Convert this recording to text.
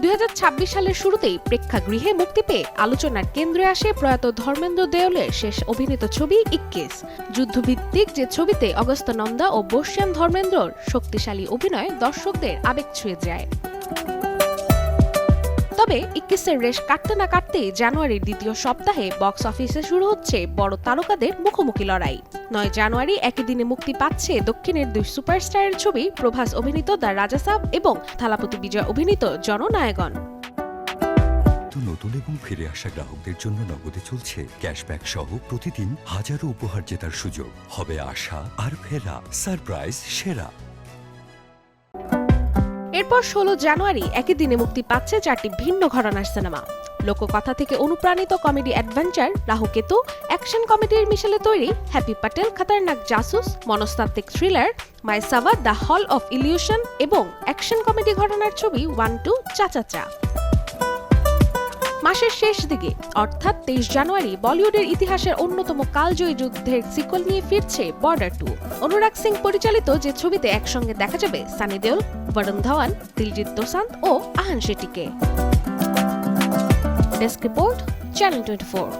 2026 সালের শুরুতেই প্রেক্ষাগৃহে মুক্তি পেয়ে আলোচনার কেন্দ্রে আসে প্রয়াত ধর্মেন্দ্র দেওলের শেষ অভিনীত ছবি 21। যুদ্ধভিত্তিক যে ছবিতে অগস্ত্য নন্দা ও বর্ষিয়ান ধর্মেন্দ্রর শক্তিশালী অভিনয় দর্শকদের আবেগ ছুঁয়ে যায়। তবে 21-এর রেশ কাটতে না কাটতেই জানুয়ারির দ্বিতীয় সপ্তাহে বক্স অফিসে শুরু হচ্ছে বড় তারকাদের মুখোমুখি লড়াই। 9 জানুয়ারি একই দিনে মুক্তি পাচ্ছে দক্ষিণের দুই সুপারস্টারের ছবি প্রভাস অভিনীত দ্য রাজা সাব এবং থালাপতি বিজয় অভিনীত জননায়কন। নতুন এবং ফিরে আসা গ্রাহকদের জন্য নগদে চলছে ক্যাশব্যাক সহ প্রতিদিন হাজারো উপহার জেতার সুযোগ। হবে আশা আর ফেরা সারপ্রাইজ সেরা। এরপর 16 জানুয়ারি একই দিনে মুক্তি পাচ্ছে 4টি ভিন্ন ঘরানার সিনেমা। লোককথা থেকে অনুপ্রাণিত কমেডি অ্যাডভেঞ্চার রাহুকেতু, অ্যাকশন কমেডির মিশেলে তৈরি হ্যাপি প্যাটেল খতরনাক জাসুস, মনস্তাত্ত্বিক thriller my Sabah the hall of illusion এবং অ্যাকশন কমেডি ঘরানার ছবি 1-2 চাচাচা। মাসের শেষ দিকে অর্থাৎ 23 জানুয়ারি বলিউডের ইতিহাসের অন্যতম কালজয়ী যুদ্ধের সিক্বল নিয়ে ফিরছে বর্ডার 2। অনুরাগ সিং পরিচালিত যে ছবিতে একসঙ্গে দেখা যাবে সানি দেওল, বরুণ ধাওয়ান, দিলজিৎ দোসাঞ্জ ও আহান শেট্টিকে। Desk report, channel 24।